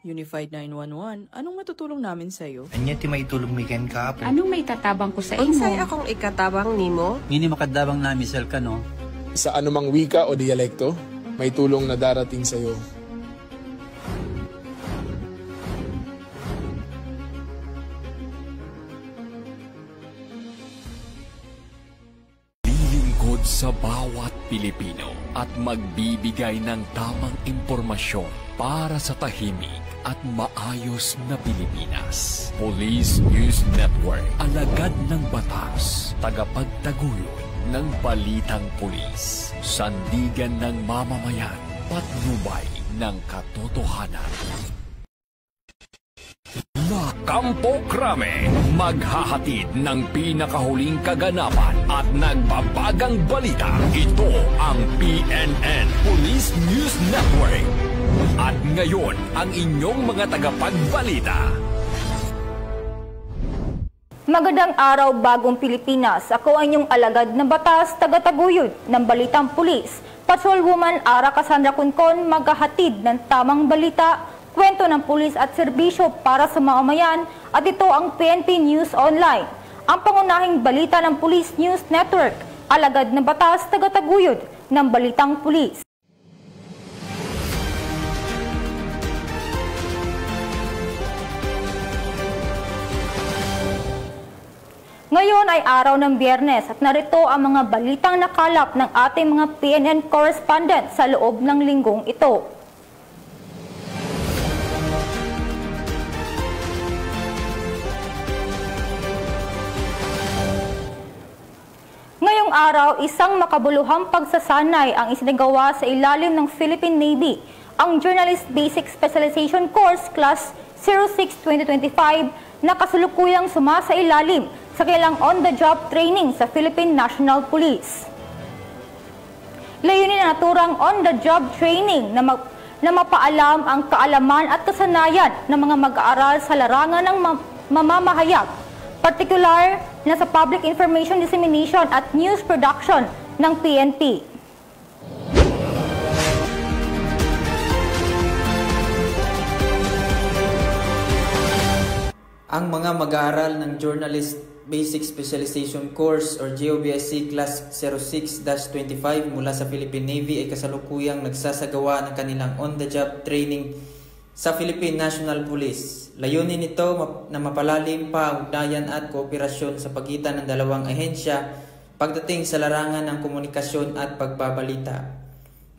Unified 911, anong matutulong namin sa'yo? Anya ti may tulong miken ka po. Anong may tatabang ko sa imo? Unsay akong ikatabang nimo? Ngini makadabang na misal ka no? Sa anumang wika o dialekto, may tulong na darating sa iyo. Lilingkod sa bawat Pilipino at magbibigay ng tamang impormasyon para sa tahimik at maayos na Pilipinas. Police News Network, alagad ng batas, tagapagtaguyod ng balitang pulis, sandigan ng mamamayan, patnubay ng katotohanan. La Campo Crame, maghahatid ng pinakahuling kaganapan at nagbabagang balita. Ito ang PNN Police News Network. At ngayon, ang inyong mga tagapagbalita. Magandang araw, Bagong Pilipinas. Ako ang inyong alagad na batas, tagataguyod ng Balitang Pulis. Patrolwoman Ara Cassandra Cuncon, maghahatid ng tamang balita, kwento ng pulis at serbisyo para sa mamamayan, at ito ang PNP News Online. Ang pangunahing balita ng Police News Network, alagad na batas, tagataguyod ng Balitang Pulis. Ngayon ay araw ng Biyernes at narito ang mga balitang nakalap ng ating mga PNN correspondent sa loob ng linggong ito. Ngayong araw, isang makabuluhang pagsasanay ang isinagawa sa ilalim ng Philippine Navy, ang Journalist Basic Specialization Course Class 06-2025 na kasulukuyang sumasailalim sa kanilang on-the-job training sa Philippine National Police. Layunin na naturang on-the-job training na mapaalam ang kaalaman at kasanayan ng mga mag-aaral sa larangan ng mamamahayag, partikular na sa public information dissemination at news production ng PNP. Ang mga mag-aaral ng Journalist Basic Specialization Course or JOBSC Class 06-25 mula sa Philippine Navy ay kasalukuyang nagsasagawa ng kanilang on-the-job training sa Philippine National Police. Layunin nito na mapalalim pa ang ugnayan at kooperasyon sa pagitan ng dalawang ahensya pagdating sa larangan ng komunikasyon at pagbabalita.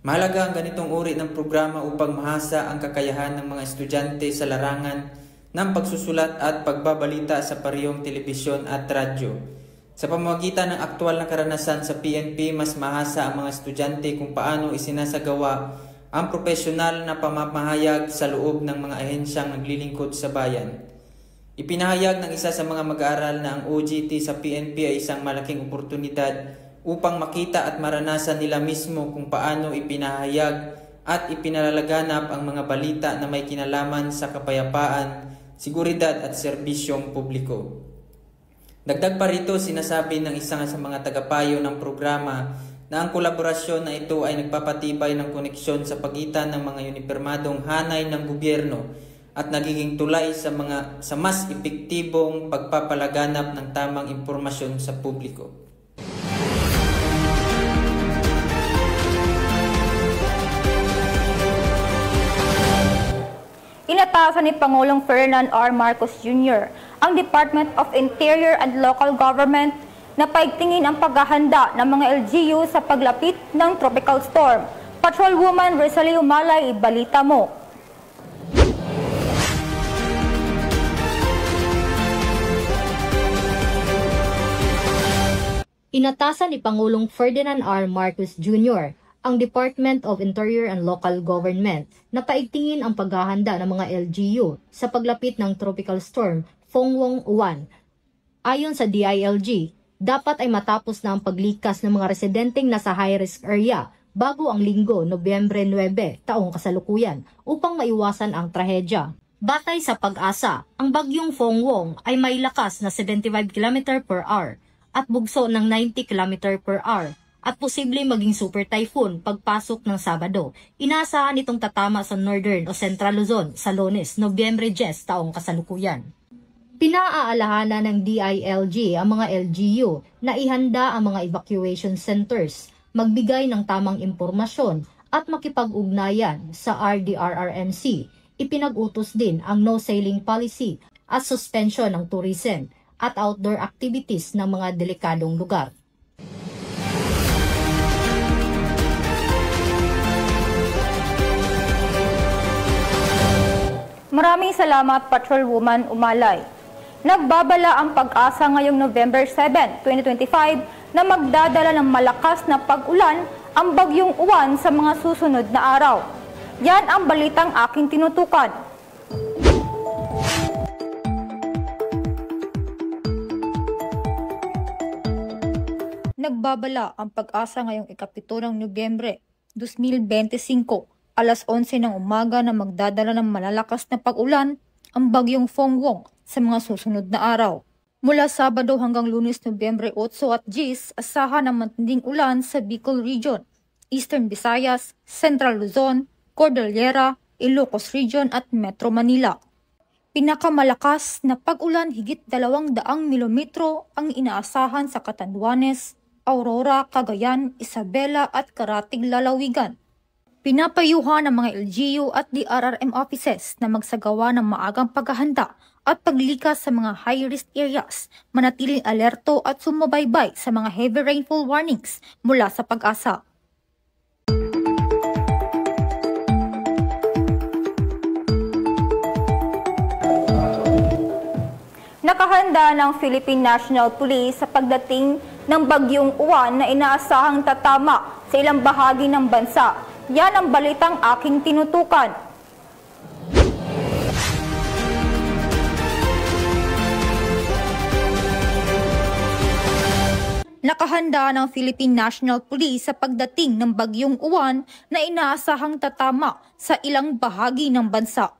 Mahalaga ang ganitong uri ng programa upang mahasa ang kakayahan ng mga estudyante sa larangan ng pagsusulat at pagbabalita sa parehong telebisyon at radyo. Sa pamamagitan ng aktual na karanasan sa PNP, mas mahasa ang mga estudyante kung paano isinasagawa ang profesional na pamamahayag sa loob ng mga ahensyang naglilingkod sa bayan. Ipinahayag ng isa sa mga mag-aaral na ang OJT sa PNP ay isang malaking oportunidad upang makita at maranasan nila mismo kung paano ipinahayag at ipinalalaganap ang mga balita na may kinalaman sa kapayapaan, seguridad at serbisyong publiko. Dagdag pa rito, sinasabi ng isa sa mga tagapayo ng programa na ang kolaborasyon na ito ay nagpapatibay ng koneksyon sa pagitan ng mga unipermadong hanay ng gobyerno at nagiging tulay sa mas epektibong pagpapalaganap ng tamang impormasyon sa publiko. Inatasan ni Pangulong Ferdinand R. Marcos Jr. ang Department of Interior and Local Government na paigtingin ang paghahanda ng mga LGU sa paglapit ng tropical storm. Patrolwoman Rosalie Umalay, ibalita mo. Inatasan ni Pangulong Ferdinand R. Marcos Jr. ang Department of Interior and Local Government na paigtingin ang paghahanda ng mga LGU sa paglapit ng tropical storm Fongwong 1. Ayon sa DILG, dapat ay matapos na ang paglikas ng mga residenteng nasa high-risk area bago ang linggo, Nobyembre 9, taong kasalukuyan, upang maiwasan ang trahedya. Batay sa Pag-asa, ang bagyong Fongwong ay may lakas na 75 km/h at bugso ng 90 km/h. at posibleng maging super typhoon pagpasok ng Sabado. Inaasahan itong tatama sa Northern o Central Luzon sa Lunes, Nobyembre 10 taong kasalukuyan. Pinaaalahanan ng DILG ang mga LGU na ihanda ang mga evacuation centers, magbigay ng tamang impormasyon at makipag-ugnayan sa RDRRMC. Ipinag-utos din ang no sailing policy at suspension ng tourism at outdoor activities ng mga delikadong lugar. Maraming salamat, Patrolwoman Umalay. Nagbabala ang Pag-asa ngayong November 7, 2025 na magdadala ng malakas na pag-ulan ang bagyong Uwan sa mga susunod na araw. Yan ang balitang aking tinutukan. Nagbabala ang Pag-asa ngayong ikapito ng Nobyembre 2025, alas 11 ng umaga na magdadala ng malalakas na pag-ulan ang bagyong Fongwong sa mga susunod na araw. Mula Sabado hanggang Lunes, Nobyembre 8 at 10, asahan ng matinding ulan sa Bicol Region, Eastern Visayas, Central Luzon, Cordillera, Ilocos Region at Metro Manila. Pinakamalakas na pag-ulan higit 200 milimetro ang inaasahan sa Catanduanes, Aurora, Cagayan, Isabela at Karatig Lalawigan. Pinapayuhan ng mga LGU at DRRM offices na magsagawa ng maagang paghahanda at paglikas sa mga high-risk areas, manatiling alerto at sumubaybay sa mga heavy rainfall warnings mula sa Pag-asa. Nakahanda ng Philippine National Police sa pagdating ng bagyong Uwan na inaasahang tatama sa ilang bahagi ng bansa. Yan ang balitang aking tinutukan. Nakahanda ng Philippine National Police sa pagdating ng bagyong Uwan na inaasahang tatama sa ilang bahagi ng bansa.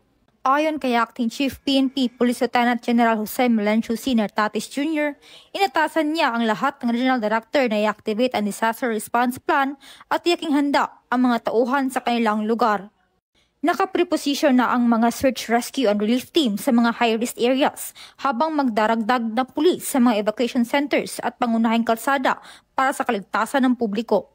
Ayon kay Acting Chief PNP Police Lieutenant General Jose Melencio Sr. Tatis Jr., inatasan niya ang lahat ng Regional Director na i-activate ang Disaster Response Plan at tiyaking handa ang mga tauhan sa kanilang lugar. Nakapreposisyon na ang mga search, rescue and relief team sa mga high-risk areas habang magdaragdag na pulis sa mga evacuation centers at pangunahing kalsada para sa kaligtasan ng publiko.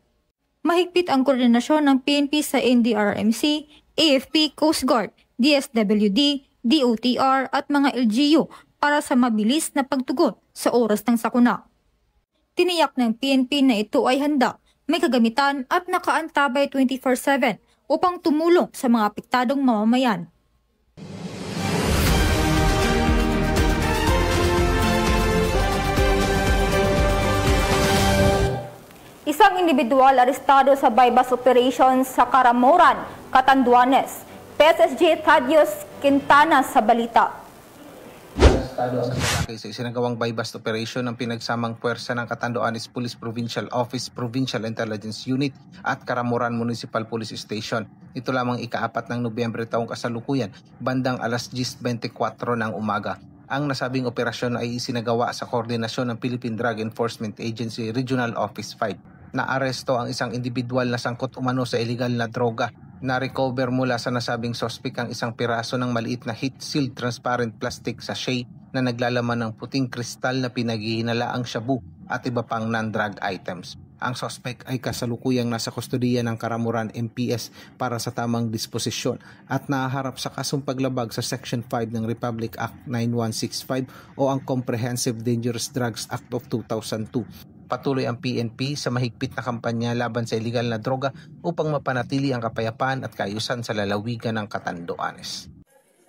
Mahigpit ang koordinasyon ng PNP sa NDRRMC, AFP, Coast Guard, DSWD, DOTR at mga LGU para sa mabilis na pagtugon sa oras ng sakuna. Tiniyak ng PNP na ito ay handa, may kagamitan at nakaantabay 24/7 upang tumulong sa mga apektadong mamamayan. Isang individual arestado sa bypass operations sa Caramoran, Catanduanes. PSSG Thaddeus Quintana sa balita. Arestado ang lalaki sa isinagawang bypass operation ng pinagsamang puwersa ng Catanduanes Police Provincial Office, Provincial Intelligence Unit at Caramoran Municipal Police Station. Ito lamang ika-4 ng Nobyembre taong kasalukuyan, bandang alas 10:24 ng umaga. Ang nasabing operasyon ay isinagawa sa koordinasyon ng Philippine Drug Enforcement Agency Regional Office 5. Naaresto ang isang individual na sangkot umano sa illegal na droga. Na-recover mula sa nasabing sospek ang isang piraso ng maliit na heat-sealed transparent plastic sachet na naglalaman ng puting kristal na pinaghihinalaang shabu at iba pang non-drug items. Ang sospek ay kasalukuyang nasa kustodiya ng Caramoran MPS para sa tamang disposisyon at nahaharap sa kasong paglabag sa Section 5 ng Republic Act 9165 o ang Comprehensive Dangerous Drugs Act of 2002. Patuloy ang PNP sa mahigpit na kampanya laban sa iligal na droga upang mapanatili ang kapayapaan at kaayusan sa lalawigan ng Catanduanes.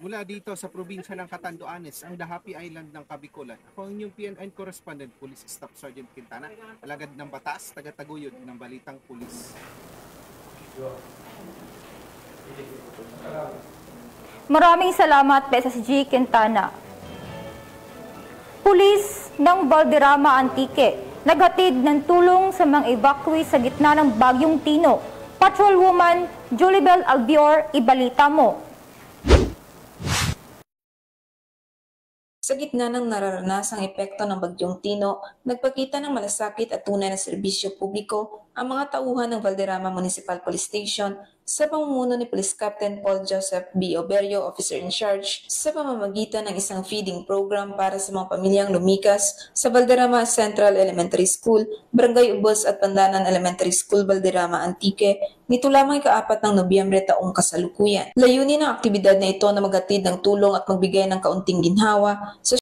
Mula dito sa probinsya ng Catanduanes, ang Dahapi Island ng Kabikulan. Ako ang inyong PNN Correspondent, Police Staff Sergeant Quintana, alagad ng batas, taga-taguyod ng Balitang Pulis. Maraming salamat, PSSG Quintana. Pulis ng Valderrama Antique naghatid ng tulong sa mga evacuee sa gitna ng Bagyong Tino. Patrolwoman Julibel Albior, ibalita mo. Sa gitna ng nararanasang epekto ng Bagyong Tino, nagpakita ng malasakit at tunay na serbisyo publiko ang mga tauhan ng Valderrama Municipal Police Station sa pamumuno ni Police Captain Paul Joseph B. Oberio, Officer in Charge, sa pamamagitan ng isang feeding program para sa mga pamilyang lumikas sa Valderrama Central Elementary School, Barangay Ubos at Pandanan Elementary School, Valderrama, Antique, nito lamang ika-4 ng Nobyembre taong kasalukuyan. Layunin ng aktibidad na ito na maghatid ng tulong at magbigay ng kaunting ginhawa sa